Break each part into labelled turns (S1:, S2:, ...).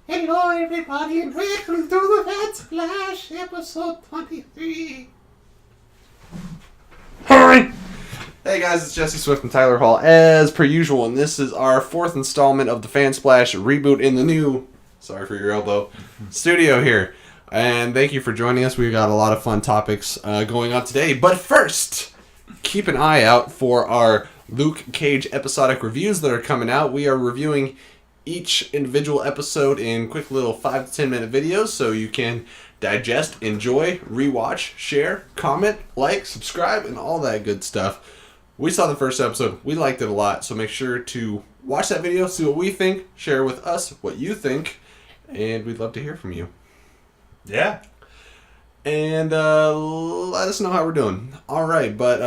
S1: Hello everybody and welcome to the Fansplash episode 23.
S2: Hi! Hey guys, it's Jesse Swift and Tyler Hall as per usual, and this is our fourth installment of the Fansplash reboot in the new, sorry for your elbow, studio here. And thank you for joining us. We've got a lot of fun topics going on today. But first, keep an eye out for our Luke Cage episodic reviews that are coming out. We are reviewing each individual episode in quick little 5 to 10 minute videos so you can digest, enjoy, rewatch, share, comment, like, subscribe, and all that good stuff. We saw the first episode. We liked it a lot, so make sure to watch that video, see what we think, share with us what you think, and we'd love to hear from you.
S3: Yeah.
S2: And let us know how we're doing. All right, but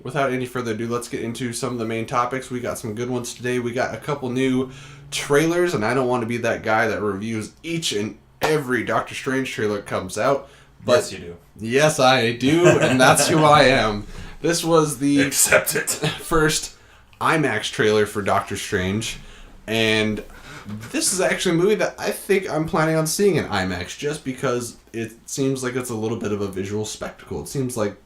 S2: without any further ado, let's get into some of the main topics. We got some good ones today. We got a couple new trailers, and I don't want to be that guy that reviews each and every Doctor Strange trailer that comes out. But
S3: yes, you do.
S2: Yes, I do, and that's who I am. This was the
S3: Accept it.
S2: first IMAX trailer for Doctor Strange, and this is actually a movie that I think I'm planning on seeing in IMAX just because it seems like it's a little bit of a visual spectacle. It seems like,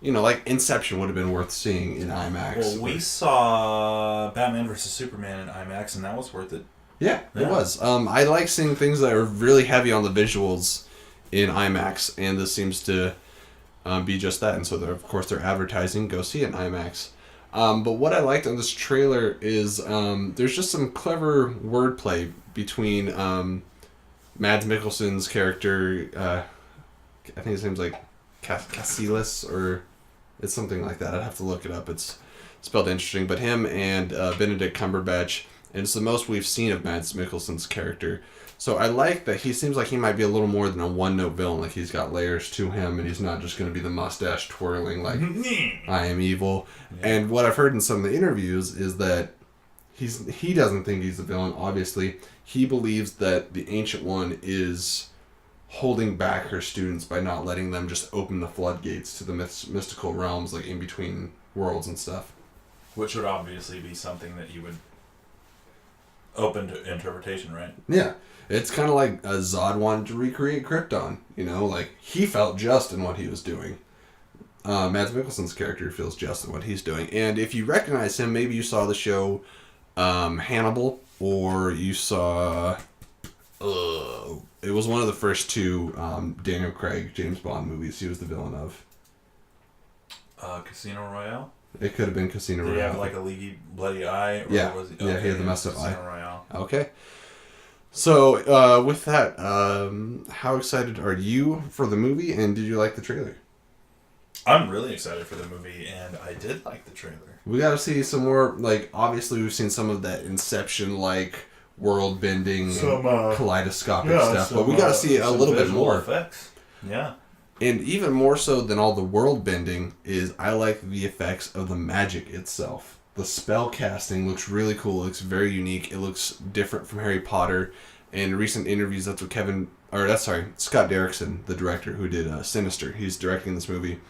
S2: you know, like Inception would have been worth seeing in IMAX.
S3: Well, we saw Batman vs. Superman in IMAX, and that was worth it.
S2: Yeah, it was. I like seeing things that are really heavy on the visuals in IMAX, and this seems to be just that. And so, of course, they're advertising, go see it in IMAX. But what I liked on this trailer is there's just some clever wordplay between Mads Mikkelsen's character, I think his name's like Cassilis, or it's something like that. I'd have to look it up. It's spelled interesting. But him and Benedict Cumberbatch, and it's the most we've seen of Mads Mikkelsen's character. So I like that he seems like he might be a little more than a one-note villain. Like he's got layers to him, and he's not just going to be the mustache twirling like I am evil. Yeah. And what I've heard in some of the interviews is that he doesn't think he's a villain. Obviously, he believes that the Ancient One is holding back her students by not letting them just open the floodgates to the mystical realms, like in between worlds and stuff.
S3: Which would obviously be something that you would open to interpretation, right?
S2: Yeah. It's kind of like Zod wanted to recreate Krypton. You know, like, he felt just in what he was doing. Mads Mikkelsen's character feels just in what he's doing. And if you recognize him, maybe you saw the show Hannibal, or you saw... it was one of the first two Daniel Craig James Bond movies he was the villain of.
S3: Casino Royale?
S2: It could have been Casino Royale.
S3: Did he have like a leaky, bloody eye? Or
S2: yeah,
S3: was he?
S2: Okay, he had the messed up eye.
S3: Casino Royale.
S2: Okay. So, with that, how excited are you for the movie, and did you like the trailer?
S3: I'm really excited for the movie, and I did like the trailer.
S2: We got to see some more, like, obviously we've seen some of that Inception-like world-bending, kaleidoscopic stuff, but we got to see a little bit more.
S3: Effects. Yeah.
S2: And even more so than all the world-bending is I like the effects of the magic itself. The spell casting looks really cool. It looks very unique. It looks different from Harry Potter. In recent interviews, that's what Scott Derrickson, the director who did Sinister, he's directing this movie.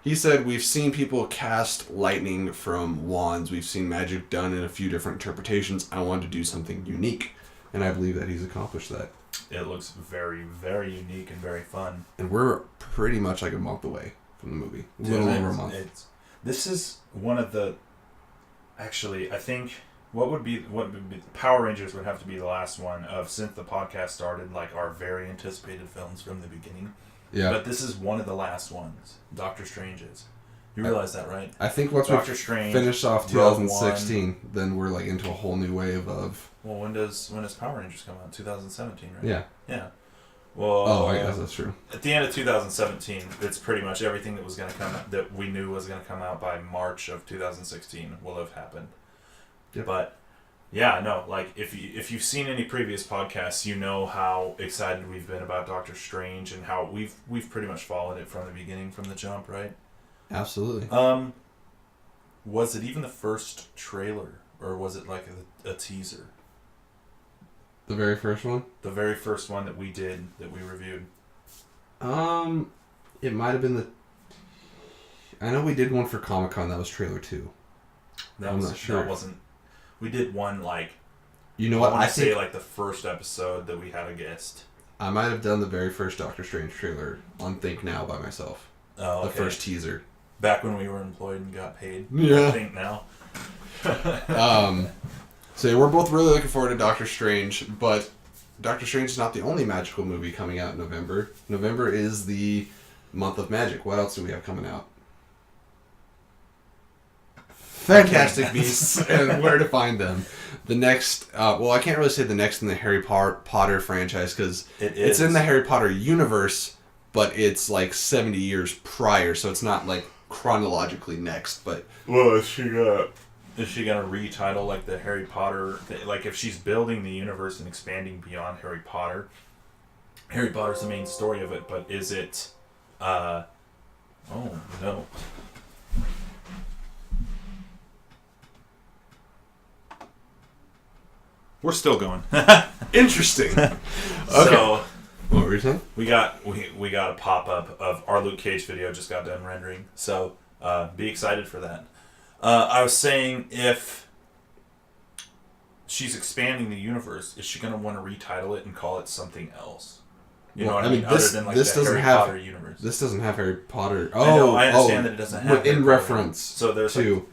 S2: He said, we've seen people cast lightning from wands. We've seen magic done in a few different interpretations. I wanted to do something unique. And I believe that he's accomplished that.
S3: It looks very, very unique and very fun.
S2: And we're pretty much like a month away from the movie. A little over a month.
S3: This is one of the... Actually, I think what would be Power Rangers would have to be the last one of, since the podcast started, like our very anticipated films from the beginning.
S2: Yeah.
S3: But this is one of the last ones. Doctor Strange is. You realize that, right?
S2: I think once
S3: Doctor
S2: we
S3: Strange,
S2: finish off 2016, then we're like into a whole new wave of.
S3: Well, when does Power Rangers come out? 2017, right?
S2: Yeah.
S3: Yeah. Well.
S2: Oh, I guess that's true.
S3: At the end of 2017, it's pretty much everything that was going to come out, that we knew was going to come out by March of 2016 will have happened. Yep. But yeah, no, like if you've seen any previous podcasts, you know how excited we've been about Doctor Strange and how we've pretty much followed it from the beginning, from the jump, right?
S2: Absolutely.
S3: Was it even the first trailer, or was it like a teaser?
S2: The very first one?
S3: The very first one that we did, that we reviewed.
S2: It might have been I know we did one for Comic-Con that was trailer 2. I'm not sure.
S3: That wasn't. We did one like
S2: You know what?
S3: I
S2: I
S3: say
S2: think
S3: like the first episode that we had a guest.
S2: I might have done the very first Doctor Strange trailer on Think Now by myself.
S3: Oh, okay.
S2: The first teaser.
S3: Back when we were employed and got paid.
S2: Yeah.
S3: I think now.
S2: So yeah, we're both really looking forward to Doctor Strange, but Doctor Strange is not the only magical movie coming out in November. November is the month of magic. What else do we have coming out? Fantastic Beasts and Where to Find Them. The next, I can't really say the next in the Harry Potter franchise because it's in the Harry Potter universe, but it's like 70 years prior, so it's not like chronologically next. But
S3: well, is she gonna retitle like the Harry Potter? Like if she's building the universe and expanding beyond Harry Potter, Harry Potter's the main story of it. But is it? Oh no. We're still going.
S2: interesting. Okay.
S3: So,
S2: what were you saying?
S3: We got a pop up of our Luke Cage video just got done rendering. So be excited for that. I was saying if she's expanding the universe, is she gonna want to retitle it and call it something else? You know what I mean? Other than like the Harry Potter universe.
S2: This doesn't have Harry Potter.
S3: I understand that it doesn't have
S2: in reference.
S3: So there's
S2: to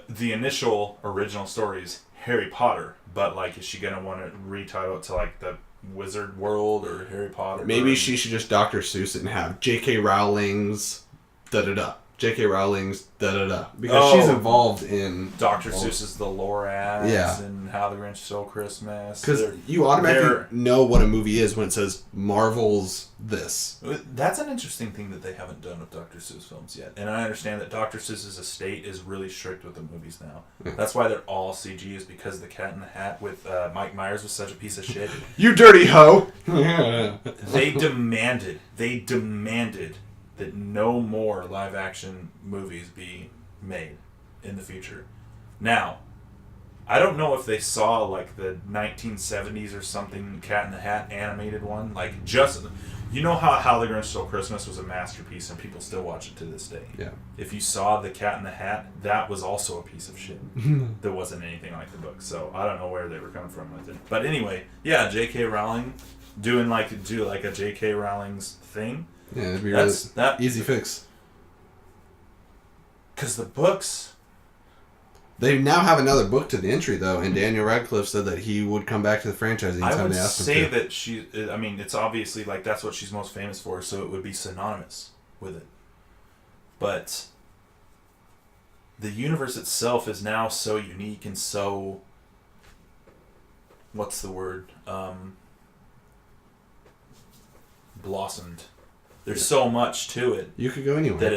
S3: the initial original stories. Harry Potter, but like, is she gonna want to retitle it to like the Wizard World or Harry Potter?
S2: Maybe she should just Dr. Seuss it and have J.K. Rowling's da-da-da. J.K. Rowling's da-da-da. Because she's involved in...
S3: Dr. Seuss's The Lorax and How the Grinch Stole Christmas.
S2: Because you automatically know what a movie is when it says Marvel's this.
S3: That's an interesting thing that they haven't done with Dr. Seuss films yet. And I understand that Dr. Seuss's estate is really strict with the movies now. Yeah. That's why they're all CG, is because The Cat in the Hat with Mike Myers was such a piece of shit.
S2: You dirty hoe!
S3: They demanded that no more live-action movies be made in the future. Now, I don't know if they saw, like, the 1970s or something Cat in the Hat animated one. Like, just... You know how the Grinch Stole Christmas was a masterpiece and people still watch it to this day?
S2: Yeah.
S3: If you saw the Cat in the Hat, that was also a piece of shit. There wasn't anything like the book. So, I don't know where they were coming from with it. But anyway, yeah, J.K. Rowling do like a J.K. Rowling's thing.
S2: Yeah, it'd be really easy fix.
S3: Because the books...
S2: They now have another book to the entry, though, and Daniel Radcliffe said that he would come back to the franchise anytime they asked him to.
S3: I would say that she... I mean, it's obviously, like, that's what she's most famous for, so it would be synonymous with it. But the universe itself is now so unique and so... What's the word? Blossomed. There's so much to it.
S2: You could go anywhere.
S3: That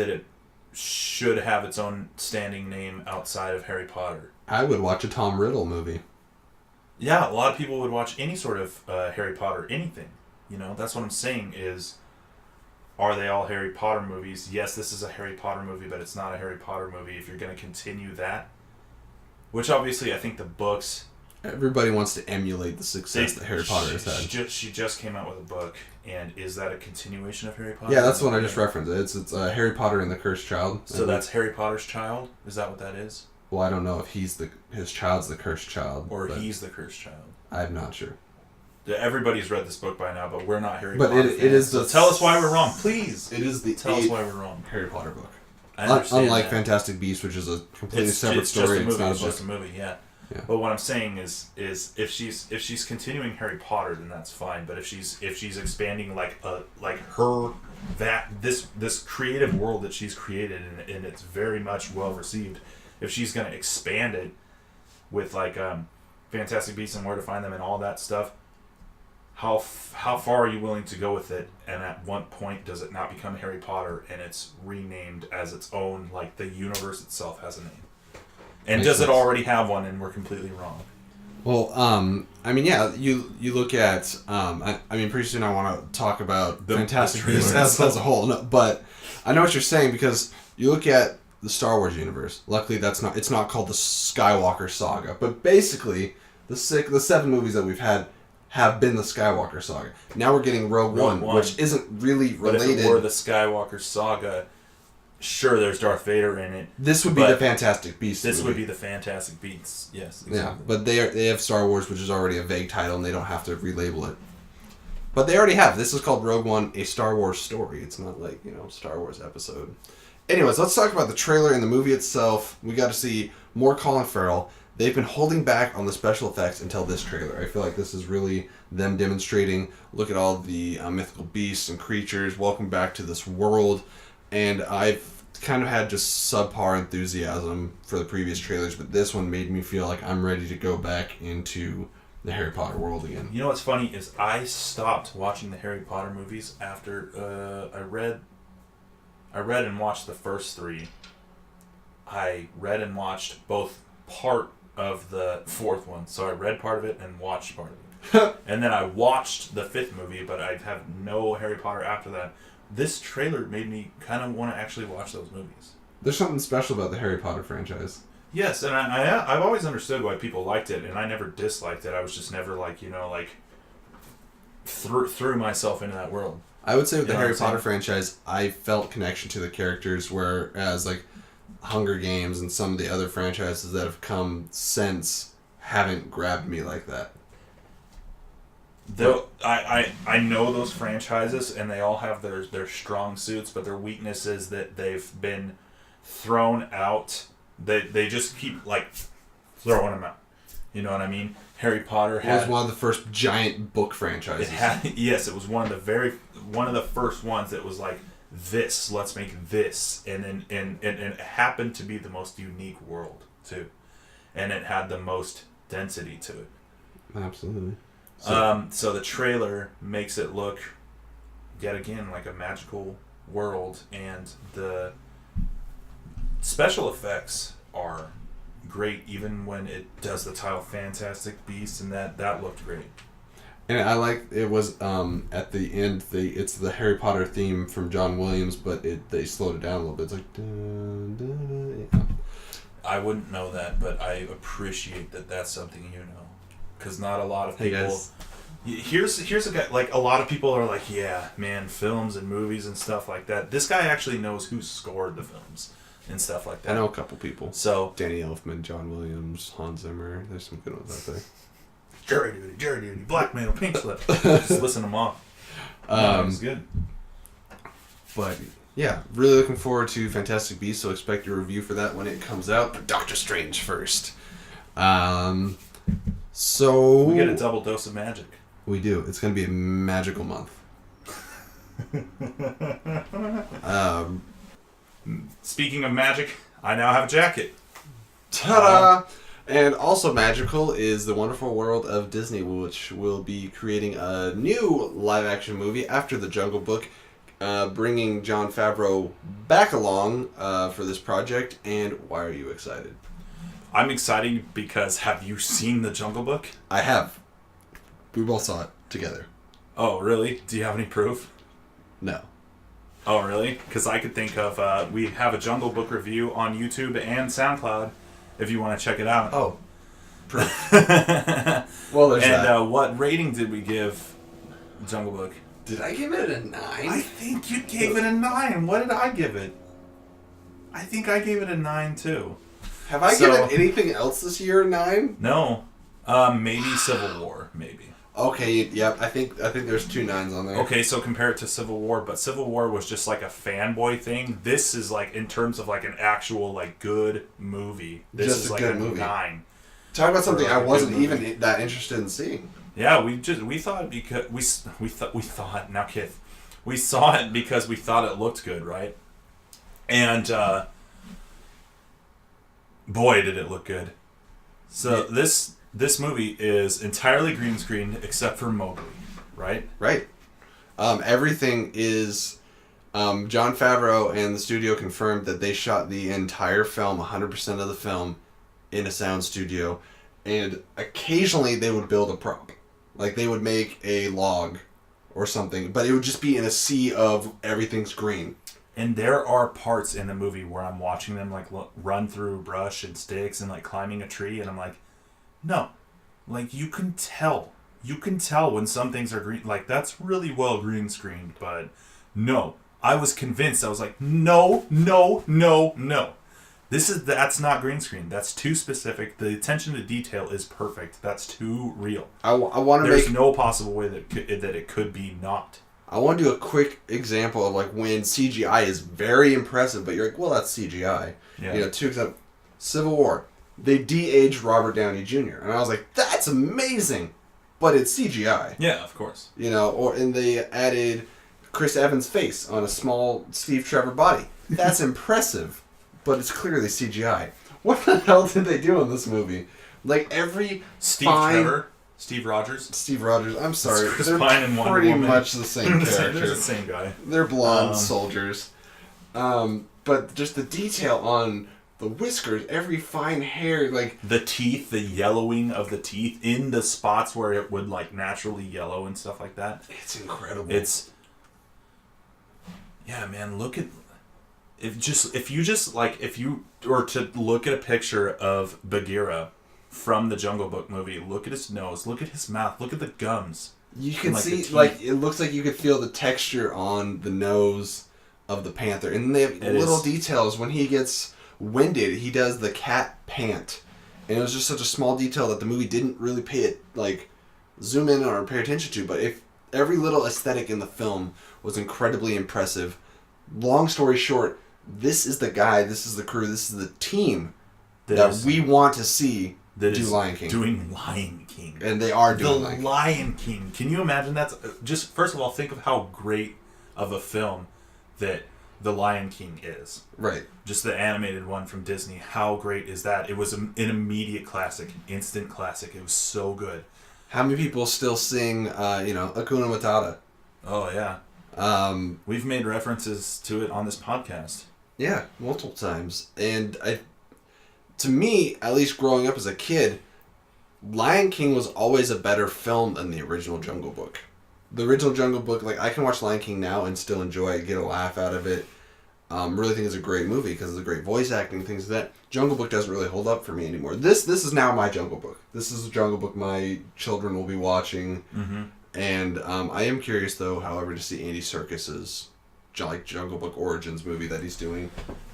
S3: it should have its own standing name outside of Harry Potter.
S2: I would watch a Tom Riddle movie.
S3: Yeah, a lot of people would watch any sort of Harry Potter, anything. You know, that's what I'm saying is, are they all Harry Potter movies? Yes, this is a Harry Potter movie, but it's not a Harry Potter movie if you're going to continue that. Which obviously I think the books...
S2: Everybody wants to emulate the success that Harry Potter has had.
S3: She just came out with a book, and is that a continuation of Harry Potter?
S2: Yeah, that's the one I just referenced. It's Harry Potter and the Cursed Child.
S3: So that's Harry Potter's child? Is that what that is?
S2: Well, I don't know if his child's the Cursed Child.
S3: Or he's the Cursed Child.
S2: I'm not sure.
S3: Everybody's read this book by now, but we're not Harry Potter fans.
S2: It is
S3: so tell us why we're wrong, please.
S2: It is the
S3: tell us why we're wrong.
S2: Harry Potter book.
S3: I understand
S2: Unlike
S3: that.
S2: Fantastic Beasts, which is a completely separate story.
S3: It's
S2: not a
S3: It's
S2: book.
S3: just a movie, yeah.
S2: Yeah.
S3: But what I'm saying is if she's continuing Harry Potter, then that's fine. But if she's expanding this creative world that she's created and it's very much well received, if she's gonna expand it with like Fantastic Beasts and Where to Find Them and all that stuff, how far are you willing to go with it? And at what point does it not become Harry Potter and it's renamed as its own? Like the universe itself has a name. And does it already have one, and we're completely wrong?
S2: Well, I mean, yeah, you look at, I mean, pretty soon I want to talk about Fantastic Beasts as a whole, no, but I know what you're saying, because you look at the Star Wars universe. Luckily, it's not called the Skywalker Saga, but basically, the 7 movies that we've had have been the Skywalker Saga. Now we're getting Rogue One, which isn't really related.
S3: But if it were the Skywalker Saga, sure, there's Darth Vader in it.
S2: This would be the Fantastic Beasts.
S3: This
S2: movie.
S3: would be the Fantastic Beasts. Yes. Exactly.
S2: Yeah, but they have Star Wars, which is already a vague title, and they don't have to relabel it. But they already have. This is called Rogue One, a Star Wars story. It's not like, Star Wars episode. Anyways, let's talk about the trailer and the movie itself. We got to see more Colin Farrell. They've been holding back on the special effects until this trailer. I feel like this is really them demonstrating, look at all the mythical beasts and creatures, welcome back to this world. And I've kind of had just subpar enthusiasm for the previous trailers, but this one made me feel like I'm ready to go back into the Harry Potter world again.
S3: You know what's funny is I stopped watching the Harry Potter movies after I read and watched the first 3. I read and watched both part of the 4th one, so I read part of it and watched part of it. And then I watched the 5th movie, but I have no Harry Potter after that. This trailer made me kind of want to actually watch those movies.
S2: There's something special about the Harry Potter franchise.
S3: Yes, and I've always understood why people liked it, and I never disliked it. I was just never threw myself into that world.
S2: I would say with the Harry Potter franchise, I felt connection to the characters, whereas Hunger Games and some of the other franchises that have come since haven't grabbed me like that.
S3: Though I know those franchises, and they all have their strong suits, but their weakness is that they've been thrown out. They just keep throwing them out. You know what I mean? Harry Potter
S2: was one of the first giant book franchises.
S3: Yes, it was one of the first ones that was like, this, let's make this, and it happened to be the most unique world too, and it had the most density to it.
S2: Absolutely.
S3: So the trailer makes it look yet again like a magical world, and the special effects are great, even when it does the title Fantastic Beasts, and that looked great.
S2: And I like it was at the end it's the Harry Potter theme from John Williams, but they slowed it down a little bit. It's like dun, dun, dun, yeah.
S3: I wouldn't know that, but I appreciate that that's something you know, because not a lot of people.
S2: Hey
S3: here's a guy, a lot of people are like, yeah, man, films and movies and stuff like that. This guy actually knows who scored the films and stuff like that.
S2: I know a couple people.
S3: So
S2: Danny Elfman, John Williams, Hans Zimmer. There's some good ones out there.
S3: Jury Duty, Black Man, Pink Slip. Just listen to them all. It was good.
S2: But yeah, really looking forward to Fantastic Beasts, so expect your review for that when it comes out. But Doctor Strange first. So
S3: we get a double dose of magic.
S2: We do. It's going to be a magical month.
S3: Speaking of magic, I now have a jacket.
S2: Ta-da! And also magical is the wonderful world of Disney, which will be creating a new live-action movie after The Jungle Book, bringing Jon Favreau back along for this project. And why are you excited?
S3: I'm excited because have you seen The Jungle Book?
S2: I have. We both saw it together.
S3: Oh, really? Do you have any proof?
S2: No.
S3: Oh, really? Because I could think of, we have a Jungle Book review on YouTube and SoundCloud if you want to check it out.
S2: Oh. Proof. Well, there's that.
S3: And what rating did we give Jungle Book?
S2: Did I give it a 9?
S3: I think you gave it a 9. What did I give it? I think I gave it a 9 too.
S2: Have I given anything else this year a 9?
S3: No. Maybe Civil War, maybe.
S2: Okay, yep. I think there's 2 9s on there.
S3: Okay, so compare it to Civil War, but Civil War was just like a fanboy thing. This is in terms of an actual good movie. This
S2: just
S3: is
S2: a good movie.
S3: 9.
S2: Talk about something I wasn't even that interested in seeing.
S3: Yeah, we thought because we thought now, Kith, we saw it because we thought it looked good, right? And boy, did it look good. So
S2: yeah.
S3: This movie is entirely green screen except for Mowgli, right?
S2: Right. Everything is. Jon Favreau and the studio confirmed that they shot the entire film, 100% of the film, in a sound studio, and occasionally they would build a prop. They would make a log or something, but it would just be in a sea of everything's green.
S3: And there are parts in the movie where I'm watching them run through brush and sticks and climbing a tree, and I'm like, no, you can tell when some things are green. That's really well green screened, but no, I was convinced. I was like, no, no, no, no. That's not green screen. That's too specific. The attention to detail is perfect. That's too real.
S2: I want to
S3: There's no possible way that it could be not.
S2: I want to do a quick example of like when CGI is very impressive, but you're like, well, that's CGI.
S3: Yeah.
S2: You know, two examples. Civil War. They de-aged Robert Downey Jr. And I was like, that's amazing, but it's CGI.
S3: Yeah, of course.
S2: You know, and they added Chris Evans' face on a small Steve Trevor body. That's impressive, but it's clearly CGI. What the hell did they do in this movie? Like every
S3: Steve Rogers.
S2: Steve Rogers. I'm sorry.
S3: Chris
S2: They're
S3: Pine and Wonder
S2: pretty
S3: Woman.
S2: much the same
S3: They're
S2: character.
S3: the same guy.
S2: They're blonde soldiers. But just the detail on the whiskers, every fine hair, like...
S3: The teeth, the yellowing of the teeth in the spots where it would, like, naturally yellow and stuff like that.
S2: It's incredible.
S3: Yeah, man, look at... If you were to look at a picture of Bagheera from the Jungle Book movie, look at his nose, look at his mouth, look at the gums.
S2: You can
S3: and,
S2: see, like, it looks like you could feel the texture on the nose of the panther. And they have little details. When he gets winded, he does the cat pant. And it was just such a small detail that the movie didn't really pay it, like, zoom in or pay attention to. But if every little aesthetic in the film was incredibly impressive. Long story short, this is the guy, this is the crew, this is the team that we want to see do Lion King.
S3: Doing Lion King.
S2: And they are doing
S3: the Lion King. Can you imagine that? Just, first of all, think of how great of a film that The Lion King is.
S2: Right.
S3: Just the animated one from Disney. How great is that? It was an immediate classic, an instant classic. It was so good.
S2: How many people still sing, Hakuna Matata?
S3: Oh, yeah. We've made references to it on this podcast.
S2: Yeah, multiple times. And to me, at least growing up as a kid, Lion King was always a better film than the original Jungle Book. The original Jungle Book, like, I can watch Lion King now and still enjoy it, get a laugh out of it. Really think it's a great movie because of the great voice acting, things like that. Jungle Book doesn't really hold up for me anymore. This is now my Jungle Book. This is a Jungle Book my children will be watching.
S3: Mm-hmm.
S2: And I am curious, though, however, to see Andy Serkis's Jungle Book Origins movie that he's doing.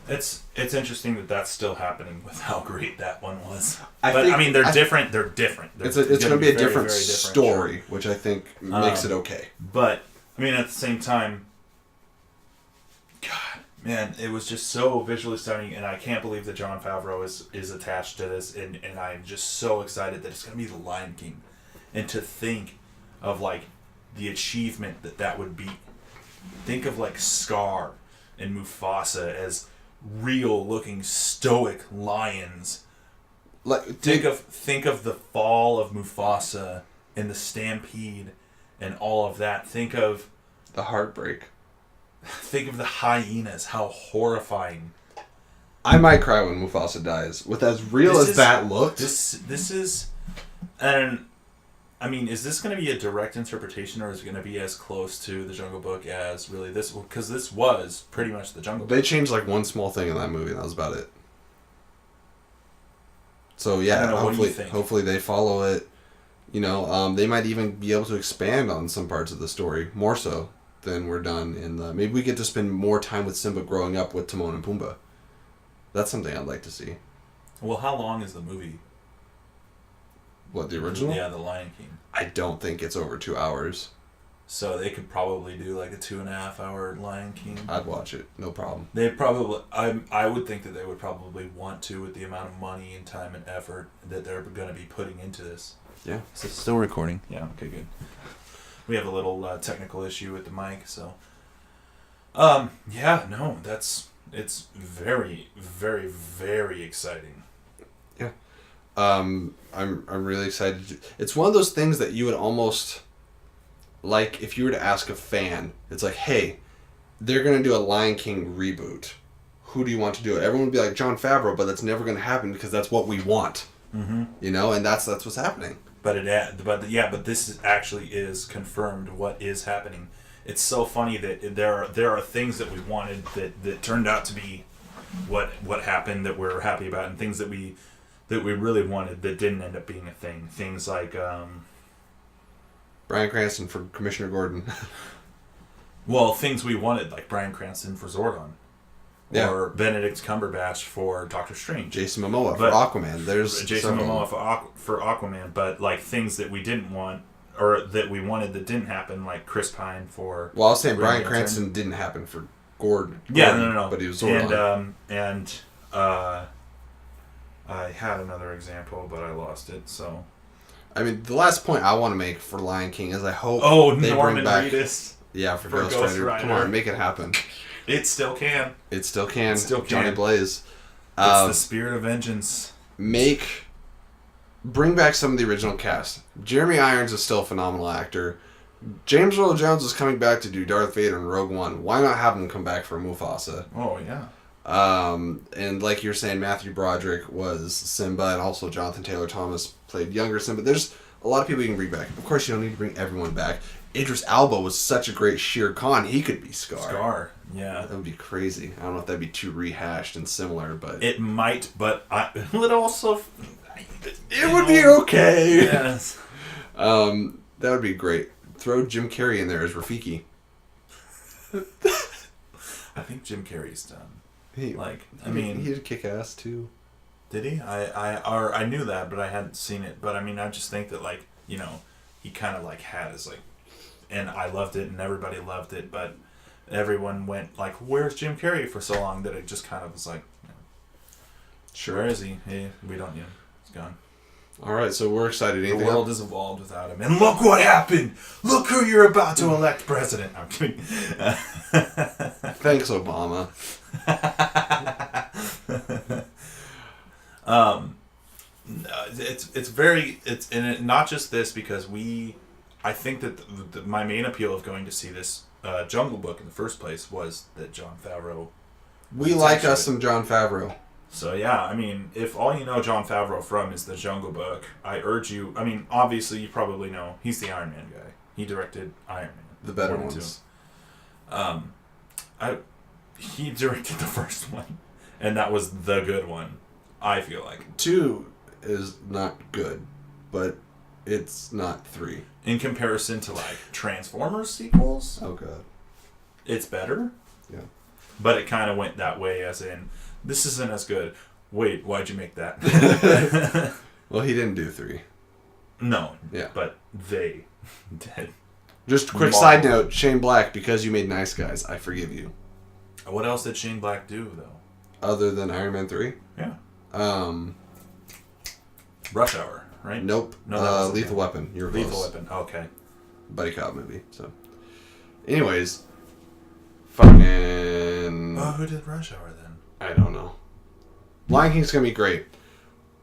S3: It's interesting that that's still happening with how great that one was.
S2: They're
S3: different. They're different.
S2: It's going to be a
S3: very,
S2: different
S3: very
S2: story,
S3: sure.
S2: which I think makes it okay.
S3: But, I mean, at the same time, God, man, it was just so visually stunning, and I can't believe that Jon Favreau is attached to this, and I'm just so excited that it's going to be The Lion King. And to think of, like, the achievement that would be. Think of, like, Scar and Mufasa as real-looking stoic lions.
S2: Like,
S3: think of the fall of Mufasa and the stampede and all of that. Think of
S2: the heartbreak.
S3: Think of the hyenas. How horrifying!
S2: I might cry when Mufasa dies. With as real as that looked.
S3: This is, and I mean, is this going to be a direct interpretation, or is it going to be as close to the Jungle Book as really this? Because this was pretty much the Jungle Book.
S2: They changed like one small thing in that movie, and that was about it. So yeah, hopefully they follow it. They might even be able to expand on some parts of the story more so than we're done in the. Maybe we get to spend more time with Simba growing up with Timon and Pumbaa. That's something I'd like to see.
S3: Well, how long is the movie?
S2: What, the original?
S3: Yeah, The Lion King.
S2: I don't think it's over 2 hours.
S3: So they could probably do like a 2.5 hour Lion King.
S2: I'd watch it, no problem.
S3: They probably, I would think that they would probably want to with the amount of money and time and effort that they're going to be putting into this.
S2: Yeah.
S3: Is it still recording? Yeah, okay, good. We have a little technical issue with the mic, so. It's very, very, very exciting.
S2: Yeah. I'm really excited. It's one of those things that you would almost, like, if you were to ask a fan, it's like, hey, they're going to do a Lion King reboot. Who do you want to do it? Everyone would be like, Jon Favreau, but that's never going to happen because that's what we want.
S3: Mm-hmm.
S2: And that's what's happening.
S3: But this actually is confirmed what is happening. It's so funny that there are things that we wanted that turned out to be what happened that we're happy about, and things that we really wanted that didn't end up being a thing. Things like
S2: Bryan Cranston for Commissioner Gordon.
S3: Well, things we wanted, like Bryan Cranston for Zordon.
S2: Yeah.
S3: Or Benedict Cumberbatch for Doctor Strange.
S2: Jason Momoa for Aquaman. There's
S3: Jason
S2: several.
S3: Momoa for Aquaman, but like things that we didn't want or that we wanted that didn't happen, like Chris Pine for.
S2: Well, I was saying
S3: Green
S2: Bryan
S3: Lantern.
S2: Cranston didn't happen for Gordon.
S3: Yeah, no.
S2: But he was Zordon.
S3: I had another example, but I lost it. So.
S2: I mean, the last point I want to make for Lion King is I hope they
S3: Norman
S2: bring back.
S3: Reedus.
S2: Yeah, for
S3: for
S2: Ghost
S3: Ghost
S2: Rider.
S3: Rider.
S2: Come on, make it happen.
S3: It still can.
S2: It still can.
S3: It still can.
S2: Johnny Blaze.
S3: It's the spirit of vengeance.
S2: Bring back some of the original cast. Jeremy Irons is still a phenomenal actor. James Earl Jones is coming back to do Darth Vader in Rogue One. Why not have him come back for Mufasa?
S3: Oh yeah.
S2: And like you're saying, Matthew Broderick was Simba, and also Jonathan Taylor Thomas played younger Simba. There's a lot of people you can bring back. Of course, you don't need to bring everyone back. Idris Elba was such a great Shere Khan. He could be Scar.
S3: Yeah.
S2: That would be crazy. I don't know if that'd be too rehashed and similar, but
S3: It might, but it would also.
S2: it would be okay.
S3: Yes.
S2: That would be great. Throw Jim Carrey in there as Rafiki.
S3: I think Jim Carrey's done.
S2: He did kick ass too.
S3: Did he? I knew that, but I hadn't seen it. But I mean, I just think that he kind of like had his and I loved it, and everybody loved it, but everyone went like, "Where's Jim Carrey?" for so long that it just kind of was like,
S2: Sure.
S3: "Where is he? Hey, we don't need him. He's gone."
S2: All right, so we're excited.
S3: The
S2: Anything
S3: world
S2: else?
S3: has evolved without him, and look what happened! Look who you're about to elect president. I'm kidding.
S2: Thanks, Obama.
S3: It's not just this because I think that my main appeal of going to see this Jungle Book in the first place was that Jon Favreau.
S2: We like us some Jon Favreau.
S3: So yeah, I mean, if all you know Jon Favreau from is the Jungle Book, I urge you. I mean, obviously you probably know he's the Iron Man guy. He directed Iron Man.
S2: The better
S3: 1 and
S2: ones.
S3: 2. He directed the first one, and that was the good one. I feel like
S2: 2 is not good, but it's not 3.
S3: in comparison to like Transformers sequels,
S2: Oh god.
S3: it's better.
S2: Yeah.
S3: But it kind of went that way, as in, this isn't as good. Wait, why'd you make that?
S2: Well, he didn't do 3.
S3: No.
S2: Yeah.
S3: But they did.
S2: Just a quick
S3: Marvel.
S2: side note, Shane Black, because you made Nice Guys, I forgive you.
S3: What else did Shane Black do, though?
S2: Other than Iron Man 3?
S3: Yeah.
S2: Um,
S3: Rush Hour, right?
S2: nope.
S3: No, that wasn't
S2: Lethal
S3: him.
S2: Weapon. You're
S3: Lethal
S2: close.
S3: Weapon. Okay.
S2: Buddy cop movie. So, anyways, fucking.
S3: Who did Rush Hour then?
S2: I don't know. Lion King's gonna be great.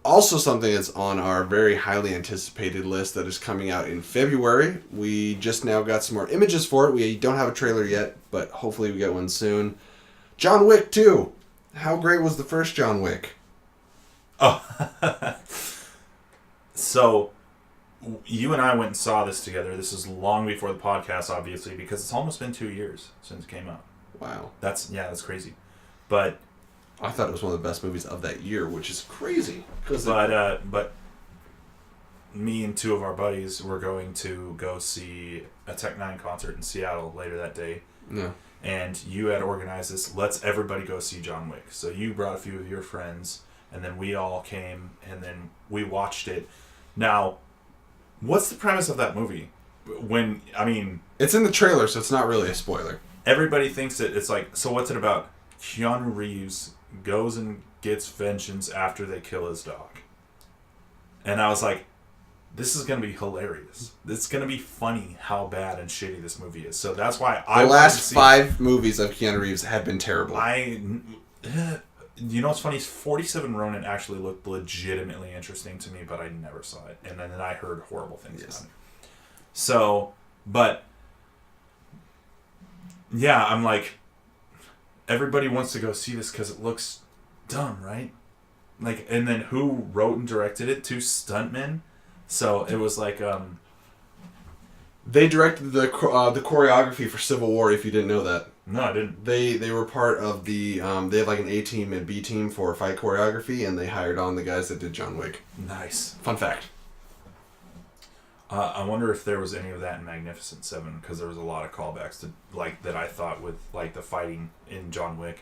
S2: Also, something that's on our very highly anticipated list that is coming out in February. We just now got some more images for it. We don't have a trailer yet, but hopefully we get one soon. John Wick 2. How great was the first John Wick?
S3: Oh. So, you and I went and saw this together. This is long before the podcast, obviously, because it's almost been 2 years since it came out.
S2: Wow.
S3: That's crazy. But
S2: I thought it was one of the best movies of that year, which is crazy.
S3: But me and 2 of our buddies were going to go see a Tech 9 concert in Seattle later that day.
S2: Yeah.
S3: And you had organized this, let's everybody go see John Wick. So you brought a few of your friends, and then we all came, and then we watched it. Now, what's the premise of that movie?
S2: It's in the trailer, so it's not really a spoiler.
S3: Everybody thinks that it's like, so what's it about? Keanu Reeves goes and gets vengeance after they kill his dog. And I was like, this is going to be hilarious. It's going to be funny how bad and shitty this movie is. So that's why I
S2: The
S3: wanted to
S2: last
S3: see
S2: 5 movies of Keanu Reeves have been terrible.
S3: You know what's funny? 47 Ronin actually looked legitimately interesting to me, but I never saw it. And then I heard horrible things about it. So, but yeah, I'm like, everybody wants to go see this because it looks dumb, right? Like, and then who wrote and directed it? 2 stuntmen. So it was like,
S2: They directed the choreography for Civil War, if you didn't know that.
S3: no, I didn't.
S2: They were part of the, they had like an A team and B team for fight choreography, and they hired on the guys that did John Wick.
S3: Nice.
S2: Fun fact.
S3: I wonder if there was any of that in Magnificent Seven, because there was a lot of callbacks to like that I thought with like the fighting in John Wick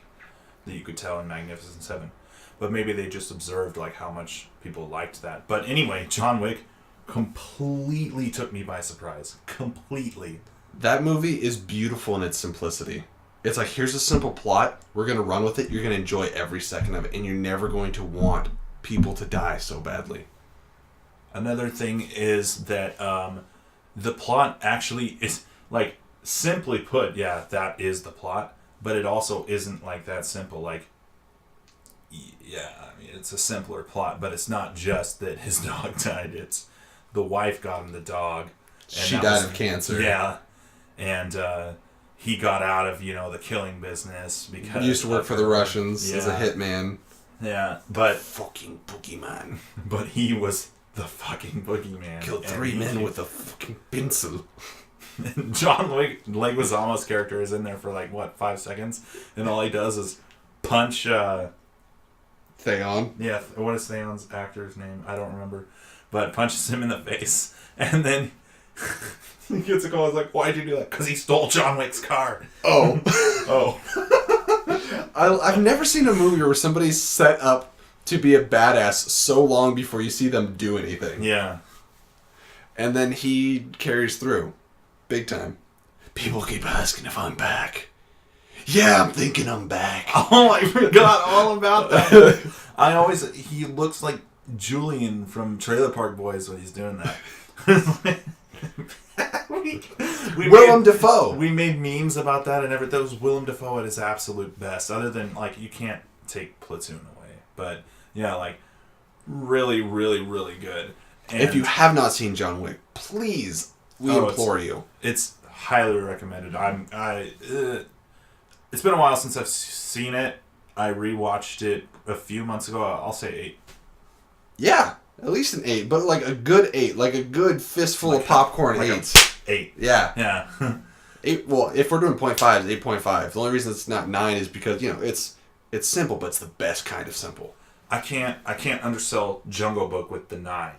S3: that you could tell in Magnificent Seven, but maybe they just observed like how much people liked that. But anyway, John Wick completely took me by surprise. Completely.
S2: That movie is beautiful in its simplicity. It's like, here's a simple plot. We're going to run with it. You're going to enjoy every second of it. And you're never going to want people to die so badly.
S3: Another thing is that the plot actually is, like, simply put, yeah, that is the plot. But it also isn't, like, that simple. Like, yeah, I mean, it's a simpler plot. But it's not just that his dog died. It's the wife got him the dog.
S2: She died of cancer.
S3: Yeah. And he got out of, the killing business because...
S2: He used to work for the Russians as a hitman.
S3: Yeah, but...
S2: Fucking boogeyman.
S3: But he was the fucking boogeyman.
S2: Killed 3 men with a fucking pencil.
S3: John Leguizamo's character is in there for 5 seconds? And all he does is punch...
S2: Theon?
S3: Yeah, what is Theon's actor's name? I don't remember. But punches him in the face. And then... he gets a call. I was like, why'd you do that? Because he stole John Wick's car.
S2: Oh.
S3: Oh.
S2: I've never seen a movie where somebody's set up to be a badass so long before you see them do anything.
S3: Yeah.
S2: And then he carries through. Big time. People keep asking if I'm back. Yeah, I'm thinking I'm back.
S3: Oh, I forgot all about that. He looks like Julian from Trailer Park Boys when he's doing that.
S2: Willem Dafoe.
S3: We made memes about that and everything. That was Willem Dafoe at his absolute best. Other than, you can't take Platoon away. But, yeah, really, really, really good. And
S2: if you have not seen John Wick, please, we implore you.
S3: It's highly recommended. It's been a while since I've seen it. I rewatched it a few months ago. I'll say 8.
S2: Yeah. At least an 8, but a good 8, a good fistful of popcorn 8.
S3: 8.
S2: Yeah.
S3: Yeah.
S2: 8. Well, if we're doing 0.5, it's 8.5. The only reason it's not 9 is because it's simple, but it's the best kind of simple.
S3: I can't undersell Jungle Book with the 9.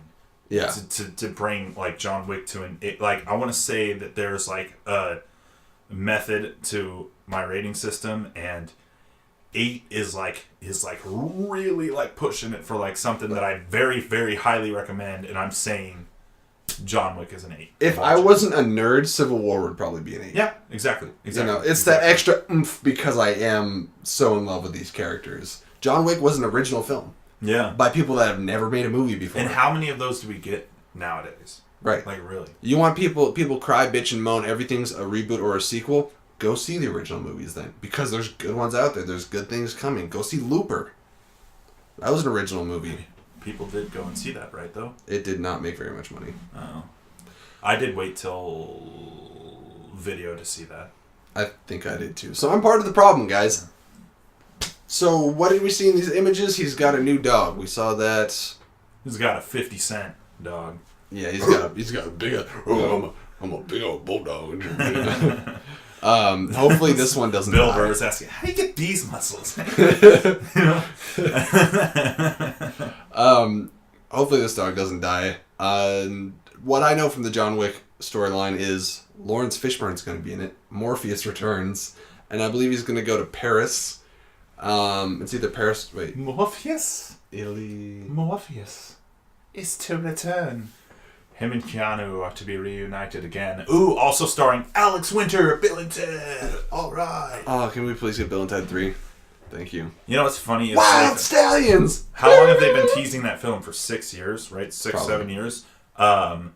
S2: Yeah.
S3: To bring John Wick to an 8. I want to say that there's a method to my rating system, and 8 is really pushing it for something that I very, very highly recommend, and I'm saying John Wick is an 8.
S2: If I wasn't a nerd, Civil War would probably be an 8.
S3: Yeah, exactly.
S2: It's that extra oomph because I am so in love with these characters. John Wick was an original film.
S3: Yeah.
S2: By people that have never made a movie before.
S3: And how many of those do we get nowadays?
S2: Right.
S3: Really.
S2: You want people cry, bitch, and moan everything's a reboot or a sequel? Go see the original movies then. Because there's good ones out there. There's good things coming. Go see Looper. That was an original movie.
S3: People did go and see that, right, though?
S2: It did not make very much money.
S3: Oh. I did wait till video to see that.
S2: I think I did too. So I'm part of the problem, guys. So what did we see in these images? He's got a new dog. We saw that.
S3: He's got a 50 Cent dog.
S2: Yeah, he's got a big. Oh, I'm a big old bulldog. Hopefully this one doesn't.
S3: Bill Burr is asking, how do you get these muscles?
S2: Hopefully this dog doesn't die. What I know from the John Wick storyline is Lawrence Fishburne's going to be in it. Morpheus returns, and I believe he's going to go to Paris. It's either Paris. Wait,
S3: Morpheus.
S2: Italy.
S3: Morpheus is to return. Him and Keanu are to be reunited again. Ooh, also starring Alex Winter, Bill and Ted. All right.
S2: Oh, can we please get Bill and Ted 3? Thank you.
S3: You know what's funny?
S2: Wild Stallions!
S3: How long have they been teasing that film? For 6 years, right? 7 years. I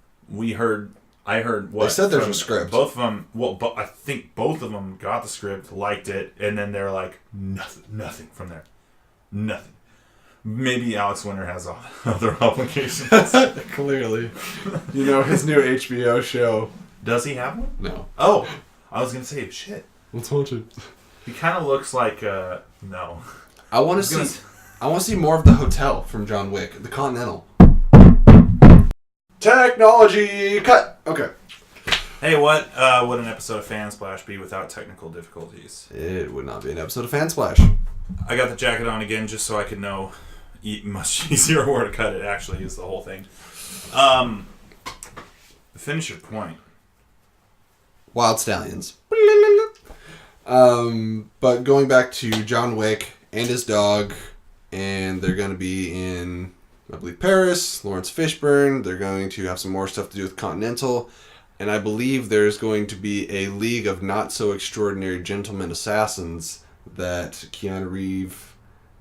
S3: heard what?
S2: They said there's a script.
S3: Both of them, I think both of them got the script, liked it, and then they're like, nothing from there. Nothing. Maybe Alex Winter has other obligations.
S2: Clearly. His new HBO show.
S3: Does he have one?
S2: No.
S3: Oh, I was going to say, shit.
S2: Let's watch it.
S3: He kind of looks like, no.
S2: I want to see more of the hotel from John Wick. The Continental. Technology cut! Okay.
S3: Hey, what would an episode of Fansplash be without technical difficulties?
S2: It would not be an episode of Fansplash.
S3: I got the jacket on again just so I could know much easier where to cut it actually is the whole thing. Finish your point.
S2: Wild Stallions. But going back to John Wick and his dog, and they're going to be in, I believe, Paris, Lawrence Fishburne. They're going to have some more stuff to do with Continental. And I believe there's going to be a League of Not So Extraordinary Gentlemen Assassins that Keanu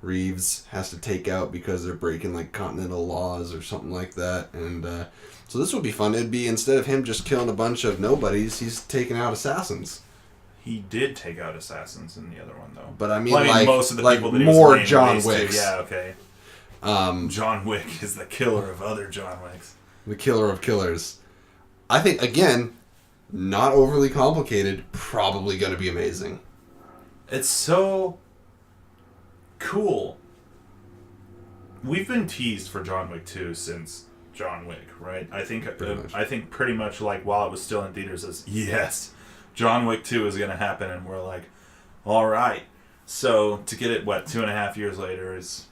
S2: Reeves has to take out because they're breaking like Continental laws or something like that. And so this will be fun. It'd be, instead of him just killing a bunch of nobodies, he's taking out assassins.
S3: He did take out assassins in the other one, though.
S2: But I mean,
S3: most of the
S2: like
S3: people that he
S2: more
S3: was
S2: John
S3: ways
S2: Wicks.
S3: to. Yeah, okay. John Wick is the killer of other John Wicks.
S2: The killer of killers. I think, again, not overly complicated, probably going to be amazing.
S3: It's so cool. We've been teased for John Wick 2 since John Wick, right? I think pretty much like while it was still in theaters as, yes, John Wick 2 is going to happen, and we're like, all right. So to get it, 2.5 years later is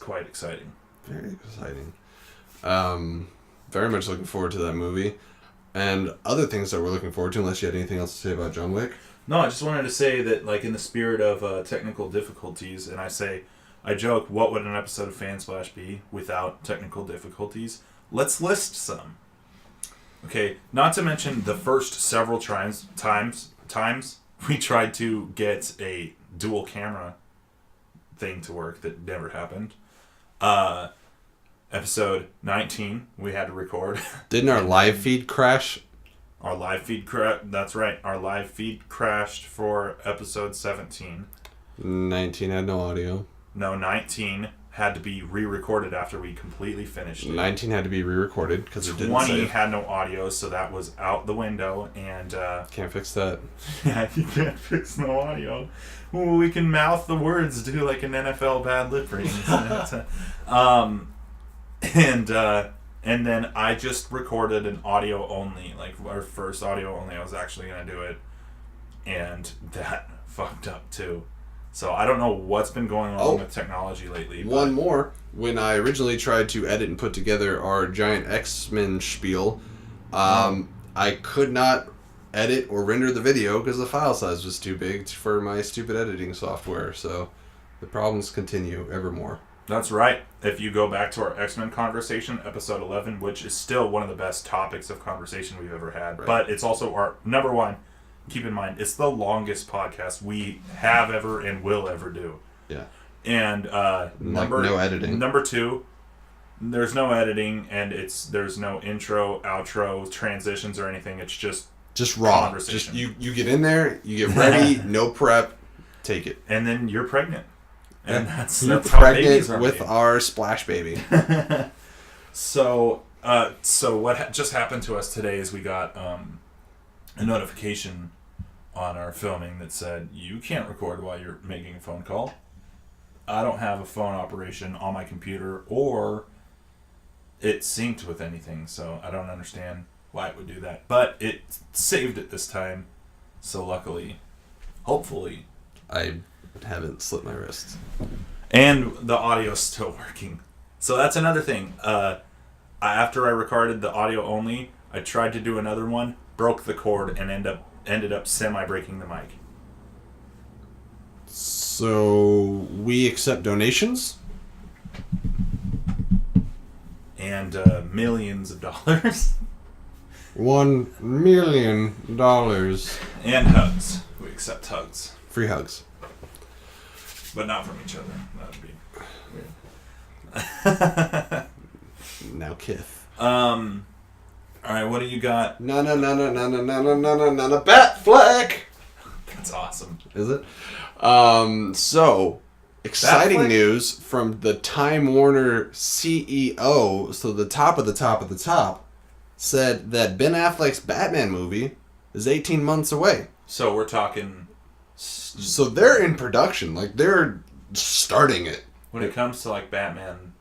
S3: quite exciting.
S2: Very exciting. Very much looking forward to that movie. And other things that we're looking forward to, unless you had anything else to say about John Wick?
S3: No, I just wanted to say that, like, in the spirit of technical difficulties, and I joke, what would an episode of Fansplash be without technical difficulties? Let's list some. Okay, not to mention the first several times we tried to get a dual camera thing to work that never happened. Episode 19, we had to record.
S2: Didn't our live feed crash?
S3: Our live feed that's right. Our live feed crashed for episode 17.
S2: 19 had no audio.
S3: No, 19 had to be re-recorded after we completely finished it.
S2: 19 had to be re-recorded because it didn't
S3: 20
S2: save.
S3: had no audio, so that was out the window, and
S2: Can't fix that.
S3: yeah, you can't fix no audio. Ooh, we can mouth the words, do like an NFL bad lip reading. And then I just recorded an audio only, like our first audio only. I was actually gonna do it, and that fucked up too. So I don't know what's been going on with technology lately.
S2: One more. When I originally tried to edit and put together our giant X-Men spiel, I could not edit or render the video because the file size was too big for my stupid editing software. So the problems continue evermore.
S3: That's right. If you go back to our X-Men conversation, episode 11, which is still one of the best topics of conversation we've ever had, right. But it's also our number one. Keep in mind, it's the longest podcast we have ever and will ever do. Yeah. And
S2: no editing.
S3: Number 2, there's no editing, and there's no intro, outro, transitions, or anything. It's just
S2: raw. Just you get in there, you get ready, no prep, take it.
S3: And then you're pregnant. And that's
S2: pregnant
S3: how babies are
S2: with
S3: made.
S2: our Splash baby.
S3: So what just happened to us today is we got a notification on our filming that said, you can't record while you're making a phone call. I don't have a phone operation on my computer, or it synced with anything, so I don't understand why it would do that. But it saved it this time, so luckily, hopefully.
S2: I haven't slit my wrist.
S3: And the audio's still working. So that's another thing. After I recorded the audio only, I tried to do another one, broke the cord, and ended up semi-breaking the mic.
S2: So we accept donations?
S3: And millions of dollars.
S2: $1 million.
S3: And hugs. We accept hugs.
S2: Free hugs.
S3: But not from each other. That would be weird.
S2: Now Kith.
S3: Alright, what do you got?
S2: No, Batfleck!
S3: That's awesome.
S2: Is it? So, exciting news from the Time Warner CEO, so the top of the top of the top, said that Ben Affleck's Batman movie is 18 months away.
S3: So we're talking...
S2: So they're in production, like they're starting it.
S3: When it comes to like Batman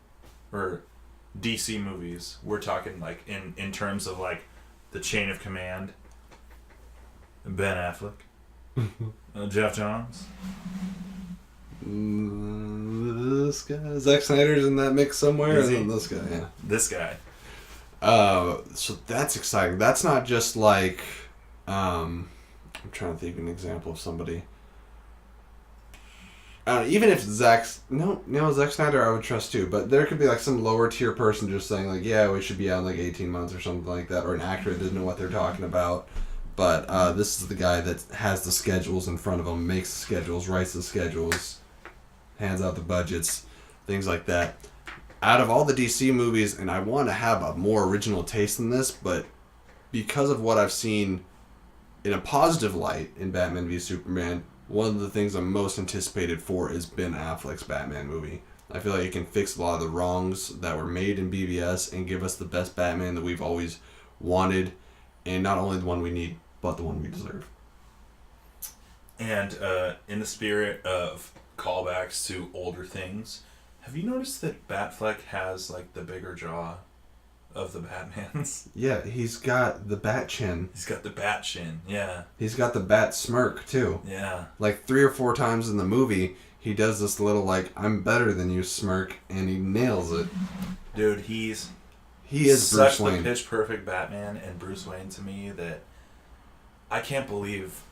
S3: or DC movies, we're talking like in terms of like the chain of command. Ben Affleck, Jeff Johns,
S2: this guy, Zack Snyder's in that mix somewhere.
S3: Is he?
S2: This guy, yeah.
S3: This guy.
S2: So that's exciting. That's not just like, I'm trying to think of an example of somebody. Even if Zack Snyder I would trust too, but there could be like some lower tier person just saying like, yeah, we should be out in like 18 months or something like that, or an actor that doesn't know what they're talking about. But this is the guy that has the schedules in front of him, makes the schedules, writes the schedules, hands out the budgets, things like that. Out of all the DC movies, and I want to have a more original taste than this, but because of what I've seen in a positive light in Batman v Superman, one of the things I'm most anticipated for is Ben Affleck's Batman movie. I feel like it can fix a lot of the wrongs that were made in BVS and give us the best Batman that we've always wanted, and not only the one we need, but the one we deserve.
S3: And in the spirit of callbacks to older things, have you noticed that Batfleck has like the bigger jaw of the Batmans?
S2: Yeah, he's got the bat chin.
S3: He's got the bat chin, yeah.
S2: He's got the bat smirk, too.
S3: Yeah.
S2: Like 3 or 4 times in the movie, he does this little, like, I'm better than you smirk, and he nails it.
S3: Dude, he is
S2: Bruce Wayne.
S3: Such the pitch-perfect Batman and Bruce Wayne to me that I can't believe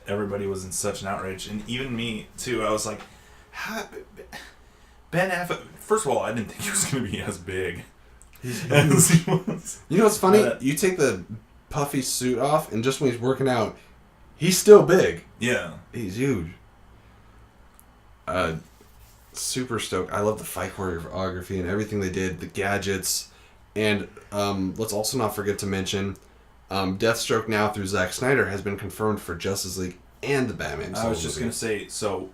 S3: everybody was in such an outrage. And even me, too, I was like, Ben Affleck... First of all, I didn't think he was going to be as big. As he was.
S2: You know what's funny? You take the puffy suit off, and just when he's working out, he's still big.
S3: Yeah.
S2: He's huge. Super stoked. I love the fight choreography and everything they did, the gadgets. And let's also not forget to mention, Deathstroke now through Zack Snyder has been confirmed for Justice League and the Batman.
S3: I was just going to say, so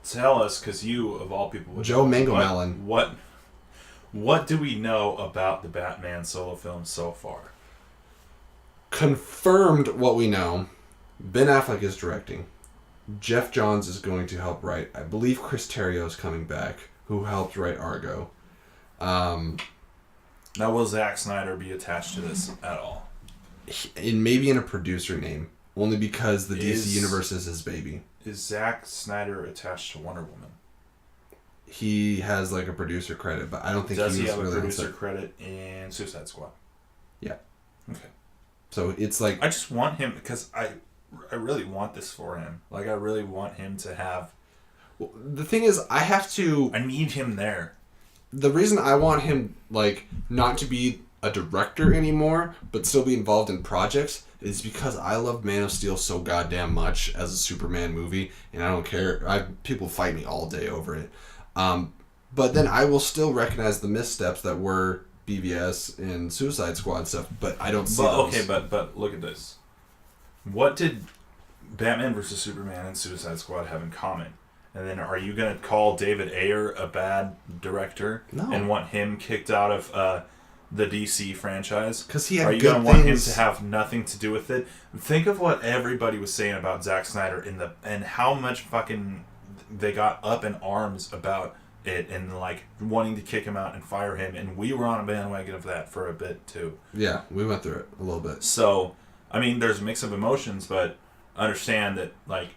S3: tell us, because you, of all people...
S2: Joe Mangomelon.
S3: What do we know about the Batman solo film so far?
S2: Confirmed what we know. Ben Affleck is directing. Jeff Johns is going to help write. I believe Chris Terrio is coming back, who helped write Argo.
S3: Now, will Zack Snyder be attached to this at all?
S2: Maybe in a producer name. Only because the DC Universe is his baby.
S3: Is Zack Snyder attached to Wonder Woman?
S2: He has like a producer credit, but I don't think
S3: Does
S2: he
S3: he have
S2: really
S3: a producer credit in Suicide Squad?
S2: Yeah.
S3: Okay.
S2: So it's like...
S3: I just want him, because I really want this for him. Like, I really want him to have...
S2: Well, the thing is, I
S3: need him there.
S2: The reason I want him, like, not to be a director anymore, but still be involved in projects, is because I love Man of Steel so goddamn much as a Superman movie, and I don't care. People fight me all day over it. But then I will still recognize the missteps that were BVS and Suicide Squad stuff, but I don't see those.
S3: Okay, but look at this. What did Batman vs. Superman and Suicide Squad have in common? And then are you going to call David Ayer a bad director?
S2: No.
S3: And want him kicked out of the DC franchise?
S2: Because he had
S3: Are you
S2: going to
S3: want him to have nothing to do with it? Think of what everybody was saying about Zack Snyder and how much fucking they got up in arms about it and like wanting to kick him out and fire him, and we were on a bandwagon of that for a bit too.
S2: Yeah, we went through it a little bit.
S3: So, I mean, there's a mix of emotions, but understand that like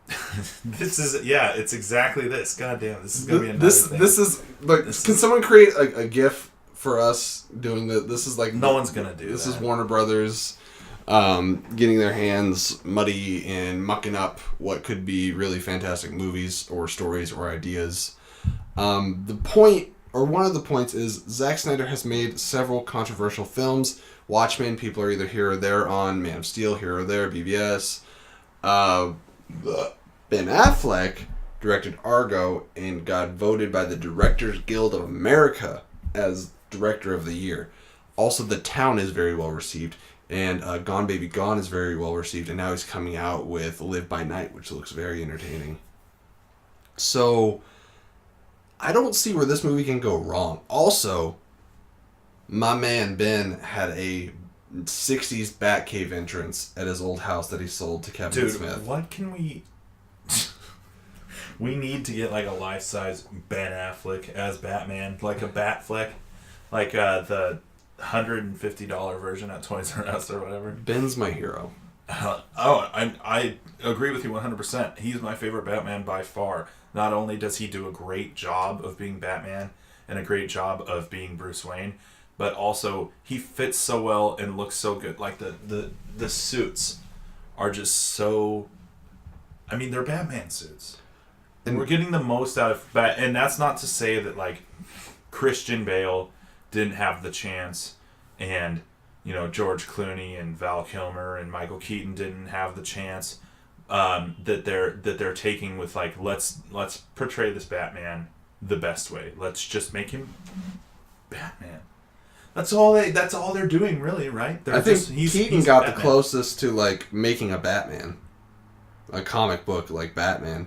S3: it's exactly this. Goddamn, this is gonna be another thing.
S2: This is like, can someone create a GIF for us doing that? This is like
S3: no one's gonna do.
S2: This is Warner Brothers. Getting their hands muddy and mucking up what could be really fantastic movies or stories or ideas. The point, or one of the points, is Zack Snyder has made several controversial films. Watchmen, people are either here or there on. Man of Steel, here or there. BVS. Ben Affleck directed Argo and got voted by the Directors Guild of America as Director of the Year. Also, The Town is very well received. And Gone Baby Gone is very well received, and now he's coming out with Live by Night, which looks very entertaining. So, I don't see where this movie can go wrong. Also, my man Ben had a 60s Batcave entrance at his old house that he sold to Kevin Smith.
S3: Dude, what can we... We need to get like a life-size Ben Affleck as Batman, like a Batfleck, like the $150 version at Toys R Us or whatever.
S2: Ben's my hero.
S3: I agree with you 100%. He's my favorite Batman by far. Not only does he do a great job of being Batman and a great job of being Bruce Wayne, but also he fits so well and looks so good. Like the suits are just so. I mean, they're Batman suits, and we're getting the most out of Bat. And that's not to say that like Christian Bale didn't have the chance, and George Clooney and Val Kilmer and Michael Keaton didn't have the chance. That they're taking with like let's portray this Batman the best way. Let's just make him Batman. That's all they're doing, really, right?
S2: I think Keaton got
S3: Batman.
S2: the closest to like making a Batman, a comic book like Batman,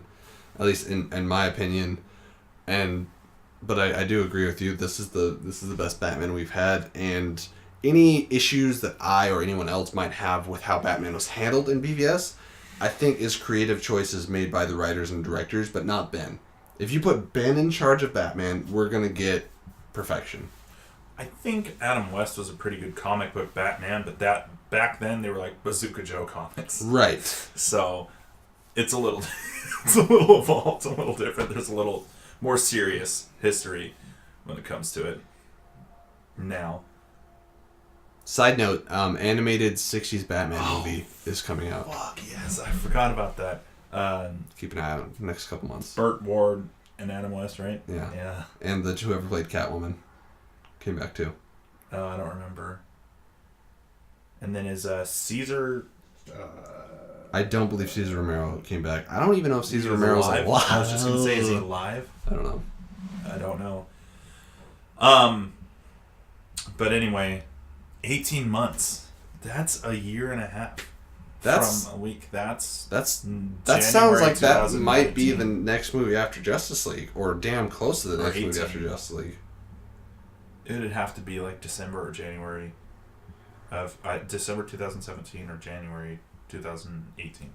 S2: at least in my opinion. But I do agree with you. This is the best Batman we've had, and any issues that I or anyone else might have with how Batman was handled in BVS, I think is creative choices made by the writers and directors, but not Ben. If you put Ben in charge of Batman, we're gonna get perfection.
S3: I think Adam West was a pretty good comic book Batman, but that back then they were like Bazooka Joe comics,
S2: Right.
S3: so it's a little evolved, a little different. There's a little more serious history when it comes to it now.
S2: Side note, animated 60s Batman movie is coming out.
S3: Fuck yes, I forgot about that.
S2: Keep an eye out next couple months.
S3: Burt Ward and Adam West, right?
S2: Yeah.
S3: Yeah.
S2: And whoever played Catwoman came back too.
S3: Oh, I don't remember. And then is Caesar...
S2: I don't believe Cesar Romero came back. I don't even know if Cesar
S3: He's
S2: Romero's alive.
S3: I was just going to say, is he alive?
S2: I don't know.
S3: I don't know. But anyway, 18 months. That's a year and a half. From a week. That
S2: sounds like that might be the next movie after Justice League, or damn close to the next movie after Justice League.
S3: It'd have to be like December or January of December 2017 or January 2018.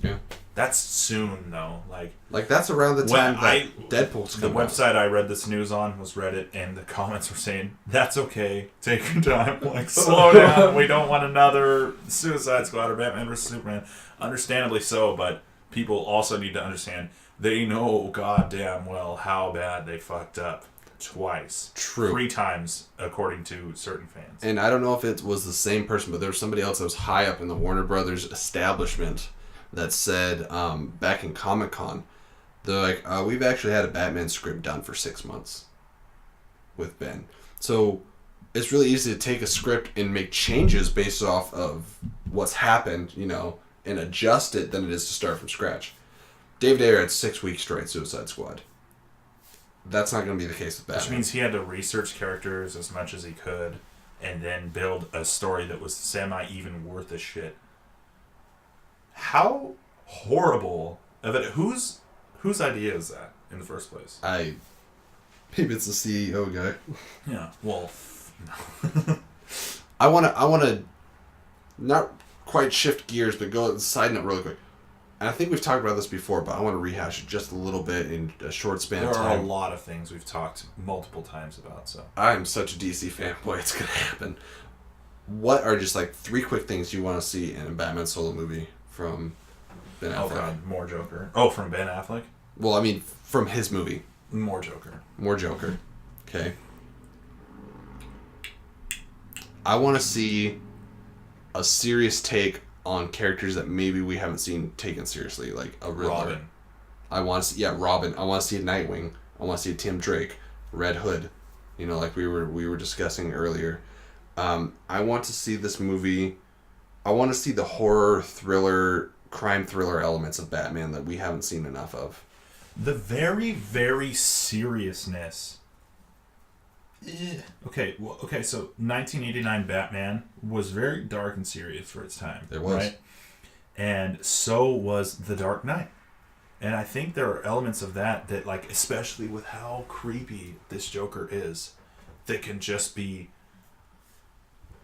S2: Yeah,
S3: that's soon though. Like
S2: that's around the time that Deadpool's coming
S3: out. The website I read this news on was Reddit, and the comments were saying, "That's okay. Take your time. Like, slow down. We don't want another Suicide Squad or Batman vs Superman." Understandably so, but people also need to understand they know goddamn well how bad they fucked up twice.
S2: True.
S3: 3 times, according to certain fans.
S2: And I don't know if it was the same person, but there was somebody else that was high up in the Warner Brothers establishment that said back in Comic-Con, they're like, we've actually had a Batman script done for 6 months with Ben. So it's really easy to take a script and make changes based off of what's happened, and adjust it than it is to start from scratch. David Ayer had 6 weeks to write Suicide Squad. That's not going to be the case with Batman.
S3: Which means he had to research characters as much as he could and then build a story that was semi-even worth a shit. How horrible of it. Whose idea is that in the first place?
S2: Maybe it's the CEO guy.
S3: Yeah. Well,
S2: no. I want to not quite shift gears, but go side note really quick. And I think we've talked about this before, but I want to rehash it just a little bit in a short span of time.
S3: There are a lot of things we've talked multiple times about. So
S2: I'm such a DC fanboy, it's gonna happen. What are just like 3 quick things you want to see in a Batman solo movie from Ben Affleck?
S3: Oh god, more Joker. Oh, from Ben Affleck?
S2: Well, I mean, from his movie.
S3: More Joker.
S2: More Joker. Okay. I want to see a serious take on characters that maybe we haven't seen taken seriously, like a Riddler.
S3: Robin.
S2: I want to see, Robin. I want to see a Nightwing. I want to see a Tim Drake, Red Hood. Like we were discussing earlier. I want to see this movie. I want to see the horror, thriller, crime thriller elements of Batman that we haven't seen enough of.
S3: The very, very seriousness. Okay, so 1989 Batman was very dark and serious for its time.
S2: It was.
S3: Right? And so was The Dark Knight. And I think there are elements of that, like, especially with how creepy this Joker is, that can just be...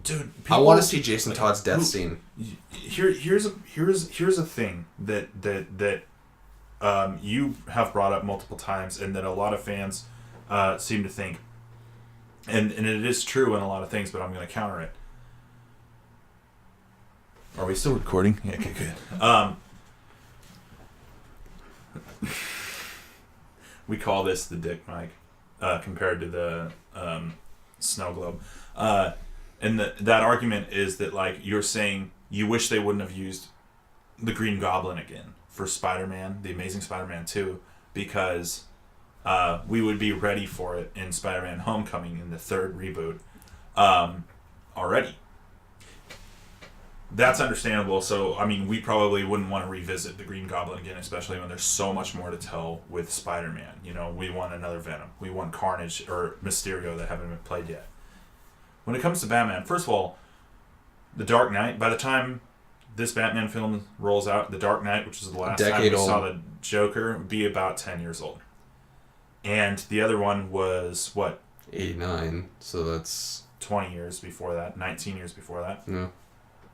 S3: Dude,
S2: I want to see Jason Todd's death scene.
S3: Here's a thing that you have brought up multiple times, and that a lot of fans seem to think, and it is true in a lot of things, but I'm going to counter it. Are we still recording? Yeah, okay, good. We call this the dick mic, compared to the snow globe. And that argument is that, like, you're saying you wish they wouldn't have used the Green Goblin again for Spider-Man, the Amazing Spider-Man 2, because we would be ready for it in Spider-Man Homecoming in the third reboot already. That's understandable. So, I mean, we probably wouldn't want to revisit the Green Goblin again, especially when there's so much more to tell with Spider-Man. You know, we want another Venom. We want Carnage or Mysterio that haven't been played yet. When it comes to Batman, first of all, The Dark Knight, by the time this Batman film rolls out, The Dark Knight, which is the last time we saw the Joker, would be about 10 years old. And the other one was, what?
S2: 89, so that's...
S3: 20 years before that, 19 years before that.
S2: Yeah.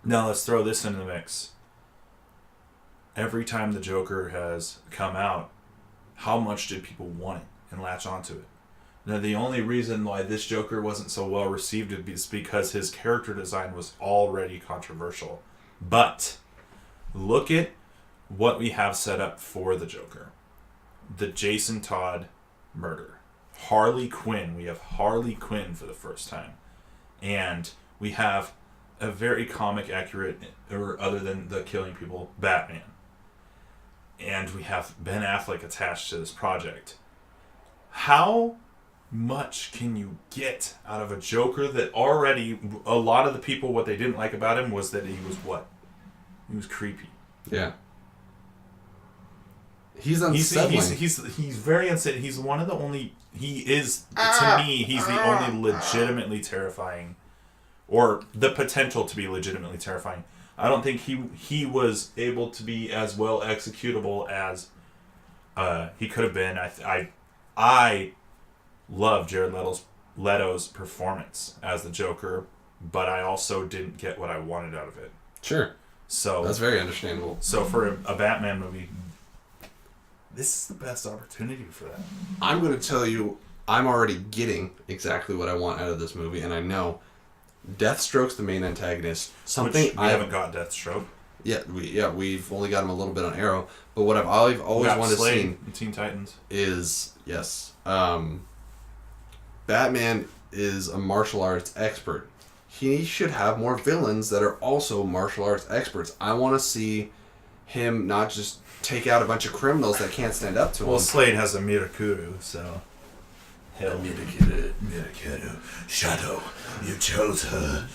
S3: Now let's throw this into the mix. Every time the Joker has come out, how much did people want it and latch onto it? Now the only reason why this Joker wasn't so well received is because his character design was already controversial. But look at what we have set up for the Joker. The Jason Todd murder. Harley Quinn. We have Harley Quinn for the first time. And we have a very comic accurate, or other than the killing people, Batman. And we have Ben Affleck attached to this project. How much can you get out of a Joker that already, a lot of the people, what they didn't like about him was that he was what? He was creepy.
S2: Yeah. He's unsettling.
S3: He's very unsettling. He's one of the only, he is, to me, he's the only legitimately terrifying, or the potential to be legitimately terrifying. I don't think he was able to be as well executable as he could have been. I love Jared Leto's performance as the Joker, but I also didn't get what I wanted out of it.
S2: Sure.
S3: So
S2: that's very understandable.
S3: So for a Batman movie, this is the best opportunity for that.
S2: I'm going to tell you, I'm already getting exactly what I want out of this movie, and I know Deathstroke's the main antagonist. Something
S3: Which we haven't got Deathstroke.
S2: We've only got him a little bit on Arrow, but what I've always wanted to see
S3: in Teen Titans
S2: is Batman is a martial arts expert. He should have more villains that are also martial arts experts. I want to see him not just take out a bunch of criminals that can't stand up to him.
S3: Well, Slade has a Mirakuru, so... Hell, Mirakuru. Shadow, you chose her.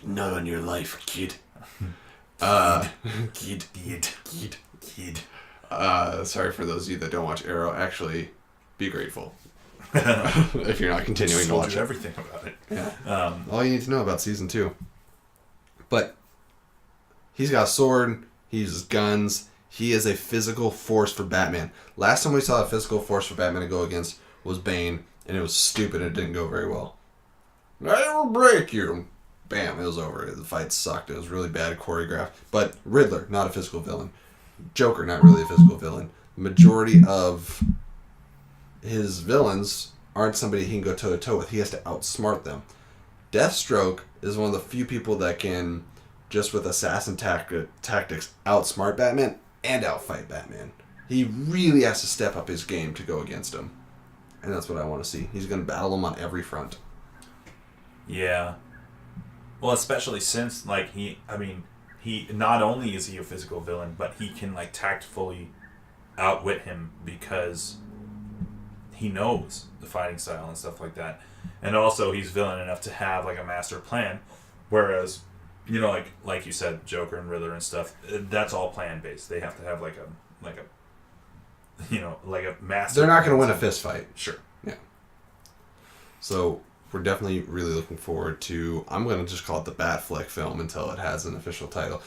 S2: Not on your life, kid. Kid. Sorry for those of you that don't watch Arrow. Actually, be grateful. If you're not continuing to watch it.
S3: Everything about it.
S2: Yeah. All you need to know about season 2. But he's got a sword. He uses guns. He is a physical force for Batman. Last time we saw a physical force for Batman to go against was Bane, and it was stupid and it didn't go very well. I will break you. Bam, it was over. The fight sucked. It was really bad choreographed. But Riddler, not a physical villain. Joker, not really a physical villain. The majority of his villains aren't somebody he can go toe-to-toe with. He has to outsmart them. Deathstroke is one of the few people that can, just with assassin tactics, outsmart Batman and outfight Batman. He really has to step up his game to go against him. And that's what I want to see. He's going to battle him on every front.
S3: Yeah. Well, especially since, like, he not only is he a physical villain, but he can, like, tactfully outwit him because he knows the fighting style and stuff like that. And also, he's villain enough to have, like, a master plan. Whereas, you know, like you said, Joker and Riddler and stuff, that's all plan-based. They have to have, like a master.
S2: They're not going to win a fist fight.
S3: Sure.
S2: Yeah. So we're definitely really looking forward to, I'm going to just call it the Batfleck film until it has an official title.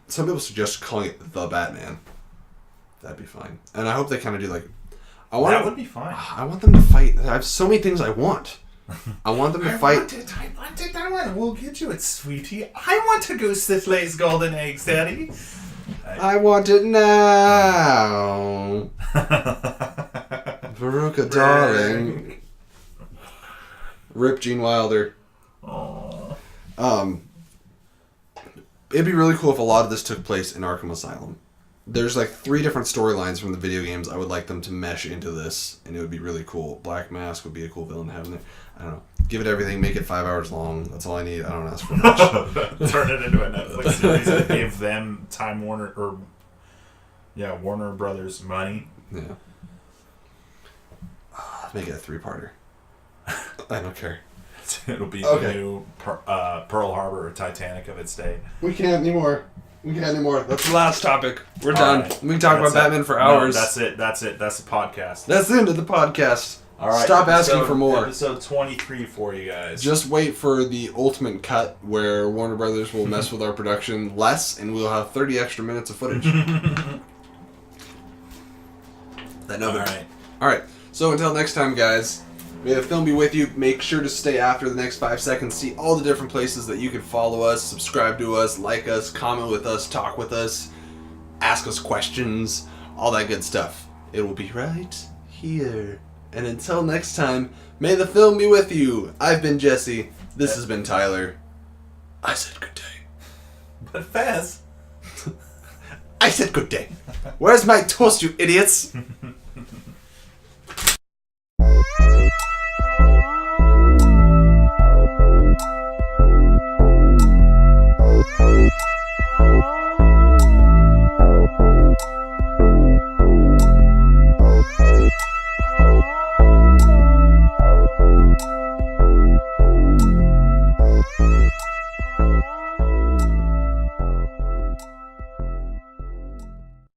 S2: Some people suggest calling it The Batman. That'd be fine. And I hope they kind of do like...
S3: That would be fine.
S2: I want them to fight. I have so many things I want. I want them to fight.
S3: I want it. We'll get you it, sweetie. I want to go Sith lays golden eggs, Daddy.
S2: I want it now. Veruca, darling. Rip Gene Wilder.
S3: Aww.
S2: It'd be really cool if a lot of this took place in Arkham Asylum. there's like 3 different storylines from the video games I would like them to mesh into this, and it would be really cool. Black Mask would be a cool villain to have in there. I don't know. Give it everything, make it 5 hours long. That's all I need. I don't ask for much.
S3: Turn it into a Netflix series and give them Time Warner Warner Brothers money.
S2: Yeah. Make it a 3-parter. I don't care.
S3: It'll be the new Pearl Harbor or Titanic of its day.
S2: We can't anymore. That's the last topic. We're done.
S3: Right.
S2: We can talk about Batman for hours.
S3: No, that's it. That's the podcast.
S2: That's the end of the podcast.
S3: All right.
S2: Stop asking for more.
S3: Episode 23 for you guys.
S2: Just wait for the ultimate cut where Warner Brothers will mess with our production less, and we'll have 30 extra minutes of footage. All right. So until next time, guys, may the film be with you. Make sure to stay after the next 5 seconds. See all the different places that you can follow us, subscribe to us, like us, comment with us, talk with us, ask us questions, all that good stuff. It will be right here. And until next time, may the film be with you. I've been Jesse. This has been Tyler. I said good day.
S3: But fast.
S2: I said good day. Where's my toast, you idiots?